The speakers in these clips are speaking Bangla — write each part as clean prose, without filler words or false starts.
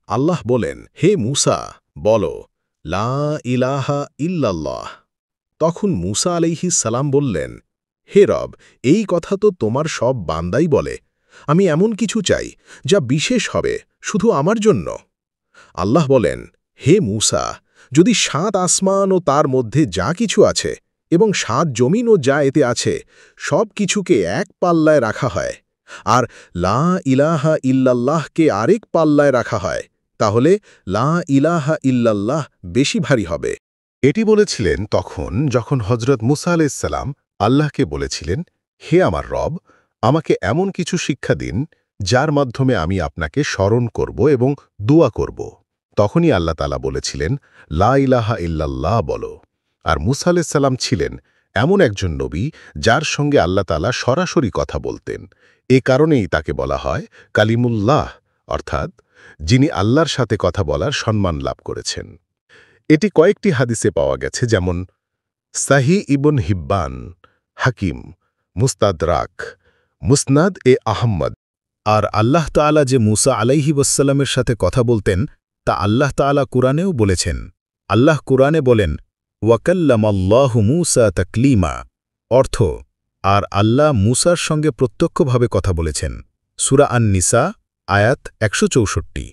আল্লাহ বলেন, হে মূসা, বলো, লা ইলাহা ইল্লাল্লাহ। তখন মূসা আলাইহিস সালাম বললেন, হে রব, এই কথা তো তোমার সব বান্দাই বলে। আমি এমন কিছু চাই যা বিশেষ হবে শুধু আমার জন্য। আল্লাহ বলেন, হে মূসা, যদি ৭ আসমান ও তার মধ্যে যা কিছু আছে এবং ৭ জমিন ও যা এতে আছে সব কিছুকে এক পাল্লায় রাখা হয়, আর লা ইলাহা ইল্লাল্লাহকে আরেক পাল্লায় রাখা হয়, তাহলে লা ইলাহা ইল্লাল্লাহ বেশি ভারী হবে। এটি বলেছিলেন তখন যখন হজরত মুসা আলাইসাল্লাম আল্লাহকে বলেছিলেন, হে আমার রব, আমাকে এমন কিছু শিক্ষা দিন যার মাধ্যমে আমি আপনাকে স্মরণ করব এবং দোয়া করব। তখনই আল্লাহ তাআলা বলেছিলেন, লা ইলাহা ইল্লাল্লাহ বলো। আর মুসা আলাইসাল্লাম ছিলেন এমন একজন নবী যার সঙ্গে আল্লাহ তাআলা সরাসরি কথা বলতেন। এ কারণেই তাকে বলা হয় কালিমুল্লাহ, অর্থাৎ যিনি আল্লাহর সাথে কথা বলার সম্মান লাভ করেছেন। এটি কয়েকটি হাদিসে পাওয়া গেছে, যেমন সাহি ইবন হিব্বান, হাকিম, মুস্তাদরাক, মুসনাদ এ আহম্মদ। আর আল্লাহ তাআলা যে মূসা আলাইহি ওয়াসাল্লামের সাথে কথা বলতেন তা আল্লাহ তাআলা কুরআনেও বলেছেন। আল্লাহ কুরআনে বলেন, ওয়াকাল্লামাল্লাহু মূসা তাকলিমা, অর্থ, আর আল্লাহ মূসার সঙ্গে প্রত্যক্ষভাবে কথা বলেছেন। সূরা আন-নিসা, আয়াত ১৬৪।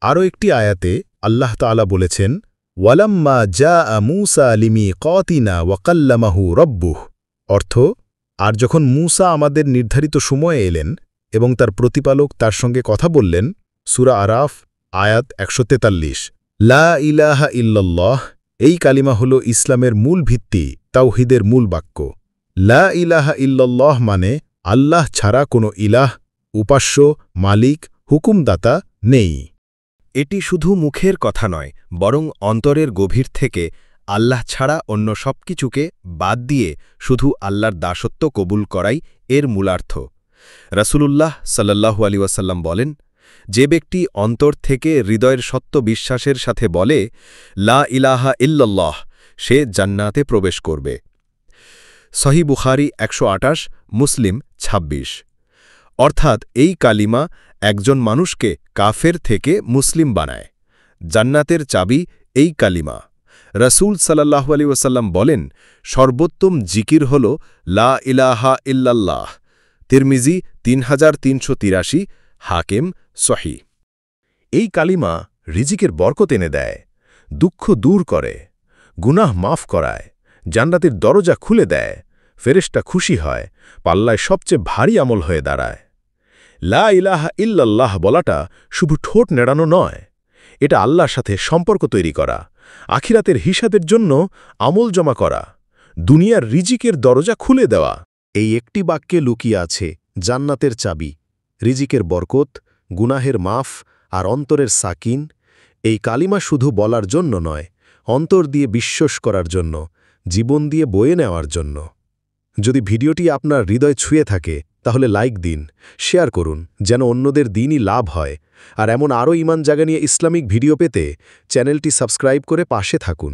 আরও একটি আয়াতে আল্লাহ তাআলা বলেছেন, ওয়ালাম্মা জাআ মূসা লিমিকাতিনা ওয়াকাল্লামাহু রব্বুহ, অর্থ, আর যখন মূসা আমাদের নির্ধারিত সময়ে এলেন এবং তার প্রতিপালক তার সঙ্গে কথা বললেন। সূরা আরাফ, আয়াত ১৪৩। লা ইলাহা ইল্লাল্লাহ, এই কালিমা হল ইসলামের মূল ভিত্তি, তাওহীদের মূল বাক্য। লা ইলাহা ইল্লাল্লাহ মানে আল্লাহ ছাড়া কোনো ইলাহ, উপাস্য, মালিক, হুকুমদাতা নেই। এটি শুধু মুখের কথা নয়, বরং অন্তরের গভীর থেকে আল্লাহ ছাড়া অন্য সবকিছুকে বাদ দিয়ে শুধু আল্লাহর দাসত্ব কবুল করাই এর মূলার্থ। রাসূলুল্লাহ সাল্লাল্লাহু আলাইহি ওয়াসাল্লাম বলেন, যে ব্যক্তি অন্তর থেকে হৃদয়ের সত্য বিশ্বাসের সাথে বলে লা ইলাহা ইল্লাল্লাহ, সে জান্নাতে প্রবেশ করবে। সহিহ বুখারী ১২৮, মুসলিম ২৬। অর্থাৎ এই কালিমা একজন মানুষকে কাফের থেকে মুসলিম বানায়। জান্নাতের চাবি এই কালিমা। রাসূল সাল্লাল্লাহু আলাইহি ওয়াসাল্লাম বলেন, সর্বোত্তম জিকির হল লা ইলাহা ইল্লাল্লাহ। তিরমিজি ৩৩৮৩, হাকিম সহিহ। এই কালিমা রিজিকের বরকত এনে দেয়, দুঃখ দূর করে, গুনাহ মাফ করায়, জান্নাতের দরজা খুলে দেয়, ফেরেশতা খুশি হয়, পাল্লায় সবচেয়ে ভারী আমল হয়ে দাঁড়ায়। লা ইলাহা ইল্লাল্লাহ বলাটা শুধু ঠোঁট নেড়ানো নয়, এটা আল্লাহর সাথে সম্পর্ক তৈরি করা, আখিরাতের হিসাবের জন্য আমল জমা করা, দুনিয়ার রিজিকের দরজা খুলে দেওয়া। এই একটি বাক্যে লুকিয়ে আছে জান্নাতের চাবি, রিজিকের বরকত, গুনাহের মাফ আর অন্তরের সাকিন। এই কালিমা শুধু বলার জন্য নয়, অন্তর দিয়ে বিশ্বাস করার জন্য, জীবন দিয়ে বয়ে নেওয়ার জন্য। যদি ভিডিওটি আপনার হৃদয় ছুঁয়ে থাকে তাহলে লাইক দিন, শেয়ার করুন, যেন অন্যদের দিনই লাভ হয়। আর এমন আরও ঈমান জাগা নিয়ে ইসলামিক ভিডিও পেতে চ্যানেলটি সাবস্ক্রাইব করে পাশে থাকুন।